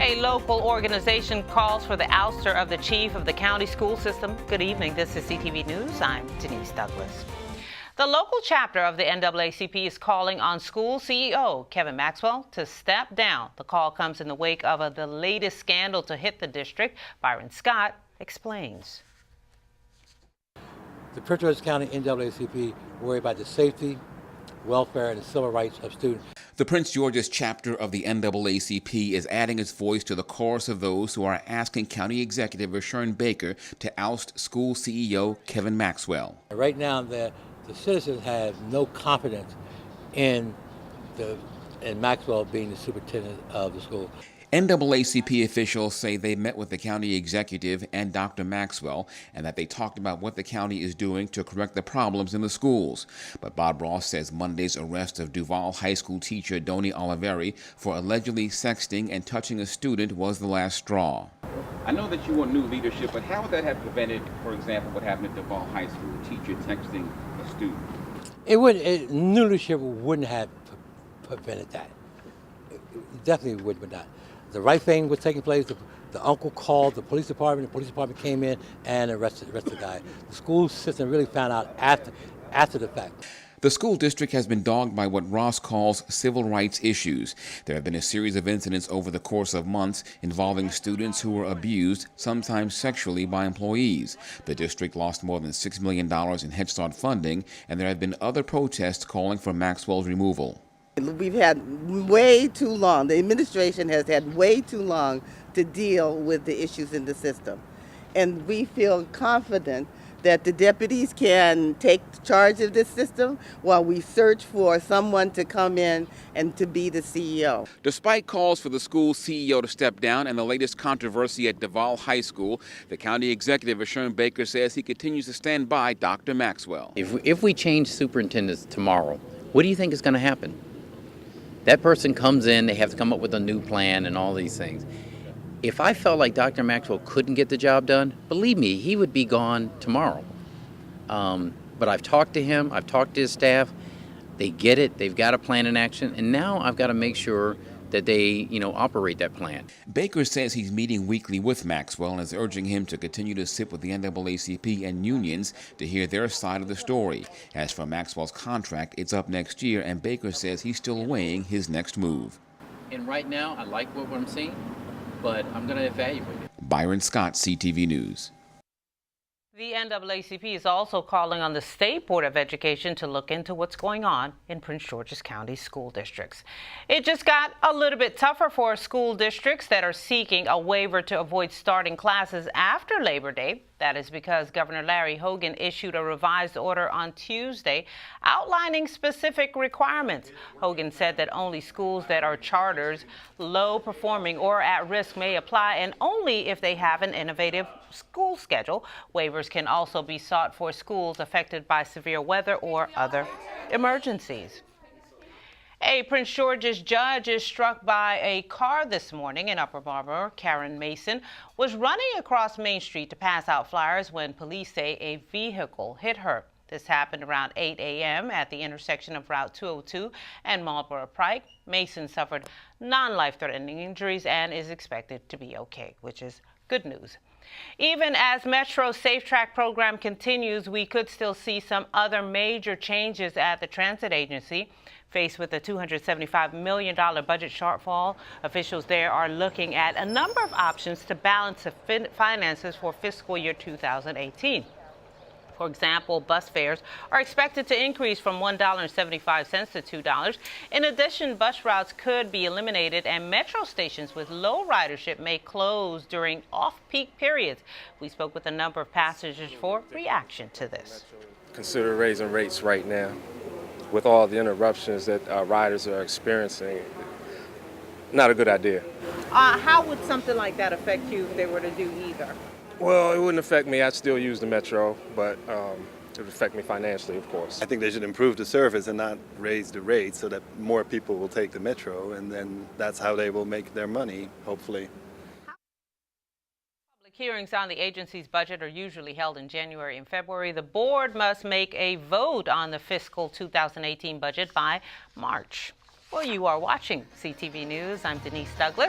A local organization calls for the ouster of the chief of the county school system. Good evening. This is CTV News. I'm Denise Douglas. The local chapter of the NAACP is calling on school CEO Kevin Maxwell to step down. The call comes in the wake of the latest scandal to hit the district. Byron Scott explains. The Prince George's County NAACP worry about the safety, welfare, and the civil rights of students. The Prince George's chapter of the NAACP is adding its voice to the chorus of those who are asking County Executive Rashawn Baker to oust school CEO Kevin Maxwell. Right now, the citizens have no confidence in Maxwell being the superintendent of the school. NAACP officials say they met with the county executive and Dr. Maxwell and that they talked about what the county is doing to correct the problems in the schools. But Bob Ross says Monday's arrest of Duval High School teacher Donnie Oliveri for allegedly sexting and touching a student was the last straw. I know that you want new leadership, but how would that have prevented, for example, what happened at Duval High School teacher texting a student? New leadership wouldn't have prevented that. It definitely would not. The right thing was taking place. The uncle called the police department. The police department came in and arrested the guy. The school system really found out after the fact. The school district has been dogged by what Ross calls civil rights issues. There have been a series of incidents over the course of months involving students who were abused, sometimes sexually, by employees. The district lost more than $6 million in Head Start funding, and there have been other protests calling for Maxwell's removal. We've had way too long, the administration has had way too long to deal with the issues in the system. And we feel confident that the deputies can take charge of this system while we search for someone to come in and to be the CEO. Despite calls for the school CEO to step down and the latest controversy at Duval High School, the county executive, Rashawn Baker, says he continues to stand by Dr. Maxwell. If we change superintendents tomorrow, what do you think is going to happen? That person comes in, they have to come up with a new plan and all these things. If I felt like Dr. Maxwell couldn't get the job done, believe me, he would be gone tomorrow. But I've talked to him, I've talked to his staff, they get it, they've got a plan in action, and now I've got to make sure that they, operate that plan. Baker says he's meeting weekly with Maxwell and is urging him to continue to sit with the NAACP and unions to hear their side of the story. As for Maxwell's contract, it's up next year, and Baker says he's still weighing his next move. And right now, I like what I'm seeing, but I'm going to evaluate it. Byron Scott, CTV News. The NAACP is also calling on the State Board of Education to look into what's going on in Prince George's County school districts. It just got a little bit tougher for school districts that are seeking a waiver to avoid starting classes after Labor Day. That is because Governor Larry Hogan issued a revised order on Tuesday outlining specific requirements. Hogan said that only schools that are charters, low performing, or at risk may apply, and only if they have an innovative school schedule. Waivers can also be sought for schools affected by severe weather or other emergencies. A Prince George's judge is struck by a car this morning in Upper Marlboro. Karen Mason was running across Main Street to pass out flyers when police say a vehicle hit her. This happened around 8 a.m. at the intersection of Route 202 and Marlboro Pike. Mason suffered non-life-threatening injuries and is expected to be okay, which is good news. Even as Metro's Safe Track program continues, we could still see some other major changes at the transit agency. Faced with a $275 million budget shortfall, officials there are looking at a number of options to balance the finances for fiscal year 2018. For example, bus fares are expected to increase from $1.75 to $2. In addition, bus routes could be eliminated and metro stations with low ridership may close during off-peak periods. We spoke with a number of passengers for reaction to this. Consider raising rates right now with all the interruptions that riders are experiencing. Not a good idea. How would something like that affect you if they were to do either? Well, it wouldn't affect me. I'd still use the Metro, but it would affect me financially, of course. I think they should improve the service and not raise the rates so that more people will take the Metro, and then that's how they will make their money, hopefully. Public hearings on the agency's budget are usually held in January and February. The board must make a vote on the fiscal 2018 budget by March. Well, you are watching CTV News. I'm Denise Douglas.